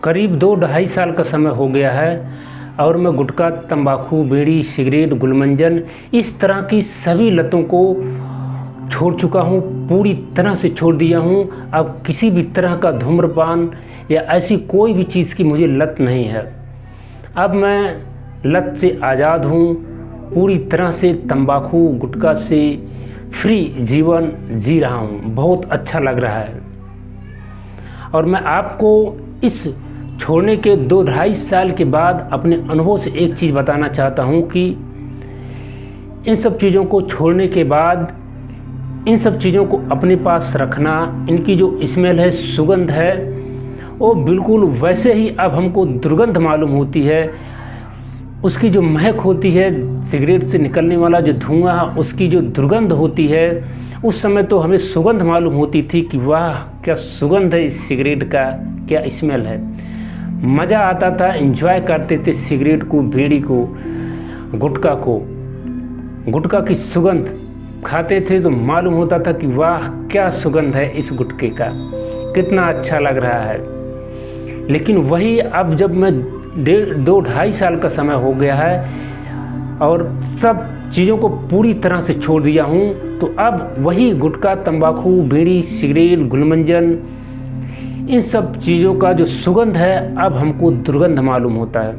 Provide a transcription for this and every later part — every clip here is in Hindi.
करीब 2-2.5 साल का समय हो गया है और मैं गुटखा, तंबाकू, बीड़ी, सिगरेट, गुलमंजन इस तरह की सभी लतों को छोड़ चुका हूँ। पूरी तरह से छोड़ दिया हूँ। अब किसी भी तरह का धूम्रपान या ऐसी कोई भी चीज़ की मुझे लत नहीं है। अब मैं लत से आज़ाद हूँ। पूरी तरह से तंबाकू, गुटखा से फ्री जीवन जी रहा हूँ। बहुत अच्छा लग रहा है। और मैं आपको इस छोड़ने के 2-2.5 साल के बाद अपने अनुभव से एक चीज़ बताना चाहता हूँ कि इन सब चीज़ों को छोड़ने के बाद इन सब चीज़ों को अपने पास रखना, इनकी जो स्मेल है, सुगंध है, वो बिल्कुल वैसे ही अब हमको दुर्गंध मालूम होती है। उसकी जो महक होती है, सिगरेट से निकलने वाला जो धुआं, उसकी जो दुर्गंध होती है, उस समय तो हमें सुगंध मालूम होती थी कि वाह क्या सुगंध है इस सिगरेट का, क्या स्मेल है। मज़ा आता था, एंजॉय करते थे सिगरेट को, बीड़ी को, गुटखा को। गुटखा की सुगंध खाते थे तो मालूम होता था कि वाह क्या सुगंध है इस गुटखे का, कितना अच्छा लग रहा है। लेकिन वही अब जब मैं 2-2.5 साल का समय हो गया है और सब चीज़ों को पूरी तरह से छोड़ दिया हूँ, तो अब वही गुटखा, तंबाकू, बीड़ी, सिगरेट, गुलमंजन इन सब चीज़ों का जो सुगंध है अब हमको दुर्गंध मालूम होता है।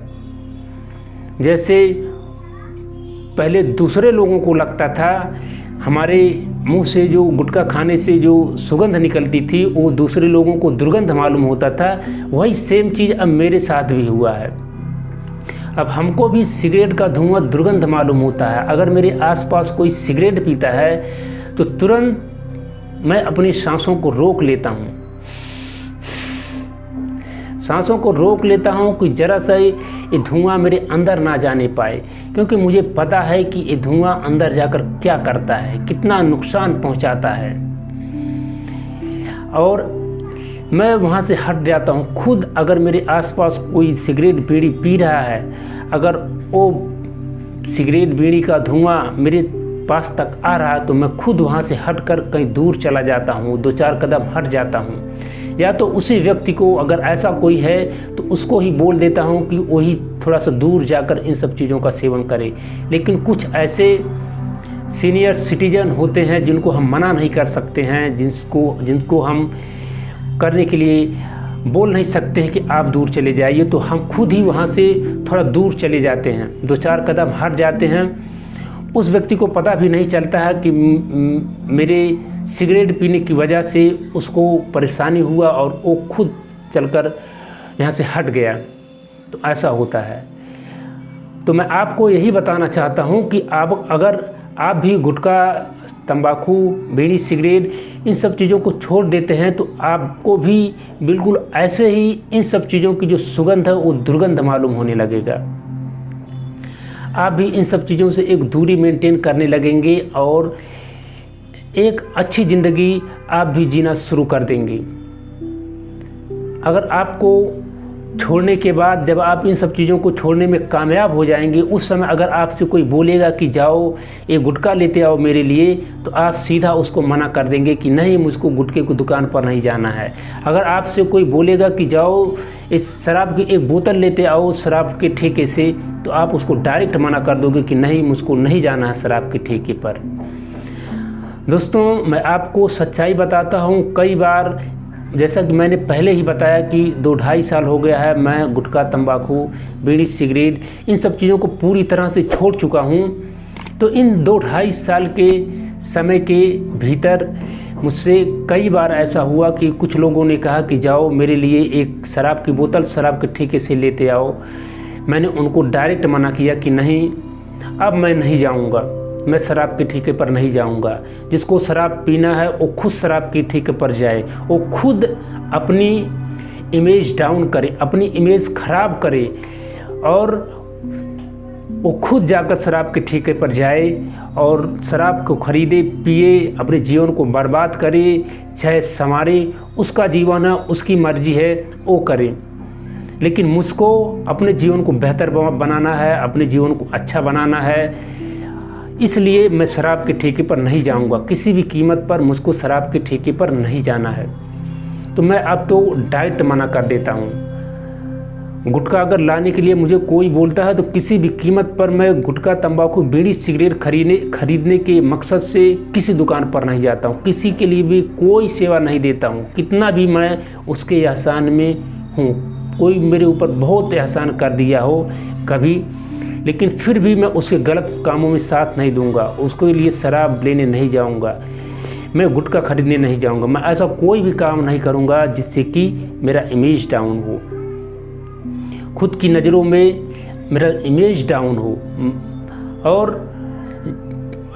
जैसे पहले दूसरे लोगों को लगता था, हमारे मुंह से जो गुटखा खाने से जो सुगंध निकलती थी वो दूसरे लोगों को दुर्गंध मालूम होता था, वही सेम चीज़ अब मेरे साथ भी हुआ है। अब हमको भी सिगरेट का धुआं दुर्गंध मालूम होता है। अगर मेरे आसपास कोई सिगरेट पीता है तो तुरंत मैं अपनी सांसों को रोक लेता हूँ। सांसों को रोक लेता हूँ कि ज़रा सा ये धुआं मेरे अंदर ना जाने पाए, क्योंकि मुझे पता है कि ये धुआं अंदर जाकर क्या करता है, कितना नुकसान पहुँचाता है। और मैं वहाँ से हट जाता हूँ। खुद अगर मेरे आसपास कोई सिगरेट बीड़ी पी रहा है, अगर वो सिगरेट बीड़ी का धुआं मेरे पास तक आ रहा है तो मैं खुद वहाँ से हटकर कहीं दूर चला जाता हूँ, 2-4 कदम हट जाता हूँ। या तो उसी व्यक्ति को, अगर ऐसा कोई है तो उसको ही बोल देता हूँ कि वही थोड़ा सा दूर जाकर इन सब चीज़ों का सेवन करे। लेकिन कुछ ऐसे सीनियर सिटीजन होते हैं जिनको हम मना नहीं कर सकते हैं, जिनको हम करने के लिए बोल नहीं सकते हैं कि आप दूर चले जाइए, तो हम खुद ही वहाँ से थोड़ा दूर चले जाते हैं, 2-4 कदम हट जाते हैं। उस व्यक्ति को पता भी नहीं चलता है कि मेरे सिगरेट पीने की वजह से उसको परेशानी हुआ और वो खुद चलकर यहाँ से हट गया। तो ऐसा होता है। तो मैं आपको यही बताना चाहता हूँ कि अगर आप भी गुटखा, तंबाकू, बीड़ी, सिगरेट इन सब चीज़ों को छोड़ देते हैं तो आपको भी बिल्कुल ऐसे ही इन सब चीज़ों की जो सुगंध है वो दुर्गंध मालूम होने लगेगा। आप भी इन सब चीज़ों से एक दूरी मेंटेन करने लगेंगे और एक अच्छी ज़िंदगी आप भी जीना शुरू कर देंगे। अगर आपको छोड़ने के बाद, जब आप इन सब चीज़ों को छोड़ने में कामयाब हो जाएंगे, उस समय अगर आपसे कोई बोलेगा कि जाओ ये गुटखा लेते आओ मेरे लिए, तो आप सीधा उसको मना कर देंगे कि नहीं, मुझको गुटखे की दुकान पर नहीं जाना है। अगर आपसे कोई बोलेगा कि जाओ इस शराब की एक बोतल लेते आओ शराब के ठेके से, तो आप उसको डायरेक्ट मना कर दोगे कि नहीं, मुझको नहीं जाना है शराब के ठेके पर। दोस्तों, मैं आपको सच्चाई बताता हूँ। कई बार, जैसा कि मैंने पहले ही बताया कि 2-2.5 साल हो गया है मैं गुटखा, तंबाकू, बीड़ी, सिगरेट इन सब चीज़ों को पूरी तरह से छोड़ चुका हूँ। तो इन 2-2.5 साल के समय के भीतर मुझसे कई बार ऐसा हुआ कि कुछ लोगों ने कहा कि जाओ मेरे लिए एक शराब की बोतल शराब के ठेके से लेते आओ। मैंने उनको डायरेक्ट मना किया कि नहीं, अब मैं नहीं जाऊँगा, मैं शराब के ठेके पर नहीं जाऊंगा। जिसको शराब पीना है वो खुद शराब के ठेके पर जाए, वो खुद अपनी इमेज डाउन करे, अपनी इमेज खराब करे और वो खुद जाकर शराब के ठेके पर जाए और शराब को खरीदे, पिए, अपने जीवन को बर्बाद करे, चाहे संवारे, उसका जीवन है, उसकी मर्जी है, वो करे। लेकिन मुझको अपने जीवन को बेहतर बनाना है, अपने जीवन को अच्छा बनाना है, इसलिए मैं शराब के ठेके पर नहीं जाऊंगा। किसी भी कीमत पर मुझको शराब के ठेके पर नहीं जाना है। तो मैं अब तो डायरेक्ट मना कर देता हूँ। गुटखा अगर लाने के लिए मुझे कोई बोलता है तो किसी भी कीमत पर मैं गुटखा, तंबाकू, बीड़ी, सिगरेट खरीदने के मकसद से किसी दुकान पर नहीं जाता हूँ। किसी के लिए भी कोई सेवा नहीं देता हूँ, कितना भी मैं उसके एहसान में हूँ। कोई मेरे ऊपर बहुत एहसान कर दिया हो कभी, लेकिन फिर भी मैं उसके गलत कामों में साथ नहीं दूंगा। उसके लिए शराब लेने नहीं जाऊंगा, मैं गुटखा खरीदने नहीं जाऊंगा, मैं ऐसा कोई भी काम नहीं करूंगा जिससे कि मेरा इमेज डाउन हो, खुद की नज़रों में मेरा इमेज डाउन हो। और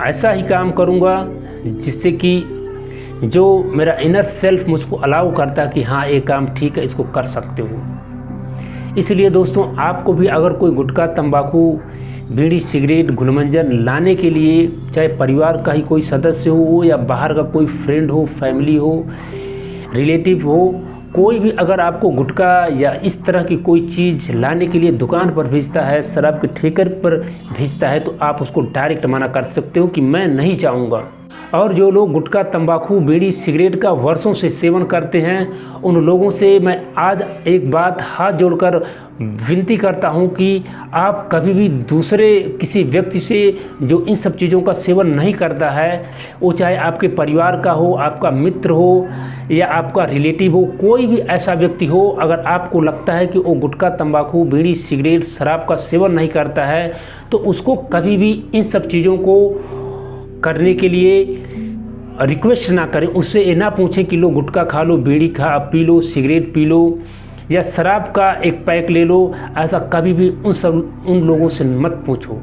ऐसा ही काम करूंगा जिससे कि जो मेरा इनर सेल्फ मुझको अलाउ करता कि हाँ ये काम ठीक है, इसको कर सकते हो। इसलिए दोस्तों, आपको भी अगर कोई गुटखा, तंबाकू, बीड़ी, सिगरेट, गुलमंजन लाने के लिए, चाहे परिवार का ही कोई सदस्य हो या बाहर का कोई फ्रेंड हो, फैमिली हो, रिलेटिव हो, कोई भी अगर आपको गुटखा या इस तरह की कोई चीज़ लाने के लिए दुकान पर भेजता है, शराब के ठेके पर भेजता है, तो आप उसको डायरेक्ट मना कर सकते हो कि मैं नहीं चाहूँगा। और जो लोग गुटखा, तंबाकू, बीड़ी, सिगरेट का वर्षों से सेवन करते हैं, उन लोगों से मैं आज एक बात हाथ जोड़कर विनती करता हूं कि आप कभी भी दूसरे किसी व्यक्ति से जो इन सब चीज़ों का सेवन नहीं करता है, वो चाहे आपके परिवार का हो, आपका मित्र हो या आपका रिलेटिव हो, कोई भी ऐसा व्यक्ति हो, अगर आपको लगता है कि वो गुटखा, तंबाकू, बीड़ी, सिगरेट, शराब का सेवन नहीं करता है, तो उसको कभी भी इन सब चीज़ों को करने के लिए रिक्वेस्ट ना करें। उससे ये ना पूछें कि लो गुटखा खा लो, बीड़ी P low, cigarette P low या शराब का एक पैक ले लो। ऐसा कभी भी उन लोगों से मत पूछो,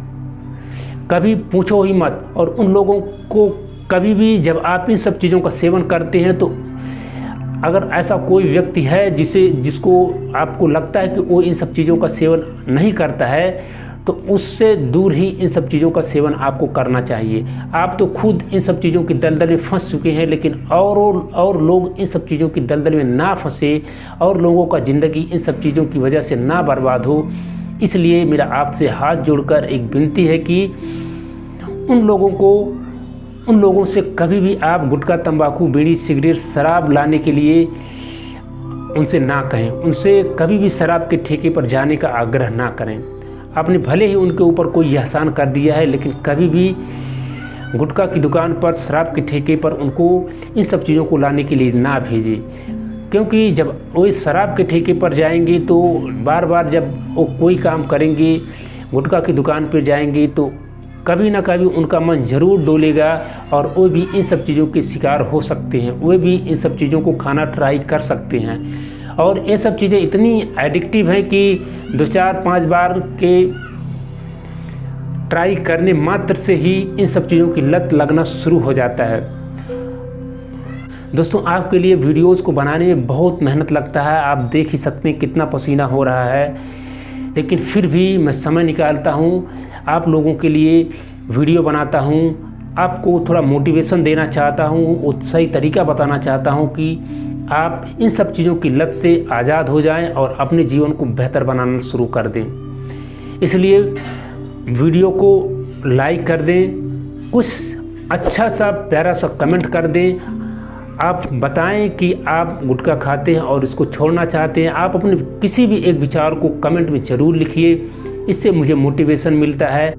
कभी पूछो ही मत। और उन लोगों को कभी भी जब आप इन सब चीज़ों का सेवन करते हैं, तो अगर ऐसा कोई व्यक्ति है जिसको आपको लगता है कि वो इन सब चीज़ों का सेवन नहीं करता है, तो उससे दूर ही इन सब चीज़ों का सेवन आपको करना चाहिए। आप तो खुद इन सब चीज़ों की दलदल में फंस चुके हैं, लेकिन और लोग इन सब चीज़ों की दलदल में ना फंसे और लोगों का ज़िंदगी इन सब चीज़ों की वजह से ना बर्बाद हो। इसलिए मेरा आपसे हाथ जोड़कर एक विनती है कि उन लोगों से कभी भी आप गुटखा, तंबाकू, बीड़ी, सिगरेट, शराब लाने के लिए उनसे ना कहें। उनसे कभी भी शराब के ठेके पर जाने का आग्रह ना करें। आपने भले ही उनके ऊपर कोई एहसान कर दिया है, लेकिन कभी भी गुटखा की दुकान पर, शराब के ठेके पर उनको इन सब चीज़ों को लाने के लिए ना भेजें। क्योंकि जब वो शराब के ठेके पर जाएंगे तो बार बार जब वो कोई काम करेंगे, गुटखा की दुकान पर जाएंगे, तो कभी ना कभी उनका मन ज़रूर डोलेगा और वो भी इन सब चीज़ों के शिकार हो सकते हैं। वे भी इन सब चीज़ों को खाना ट्राई कर सकते हैं। और ये सब चीज़ें इतनी एडिक्टिव हैं कि 2-4-5 बार के ट्राई करने मात्र से ही इन सब चीज़ों की लत लगना शुरू हो जाता है। दोस्तों, आपके लिए वीडियोज़ को बनाने में बहुत मेहनत लगता है। आप देख ही सकते हैं कितना पसीना हो रहा है, लेकिन फिर भी मैं समय निकालता हूँ, आप लोगों के लिए वीडियो बनाता हूँ, आपको थोड़ा मोटिवेशन देना चाहता हूँ, वो सही तरीका बताना चाहता हूँ कि आप इन सब चीज़ों की लत से आज़ाद हो जाएं और अपने जीवन को बेहतर बनाना शुरू कर दें। इसलिए वीडियो को लाइक कर दें, कुछ अच्छा सा प्यारा सा कमेंट कर दें। आप बताएं कि आप गुटखा खाते हैं और इसको छोड़ना चाहते हैं। आप अपने किसी भी एक विचार को कमेंट में ज़रूर लिखिए, इससे मुझे मोटिवेशन मिलता है।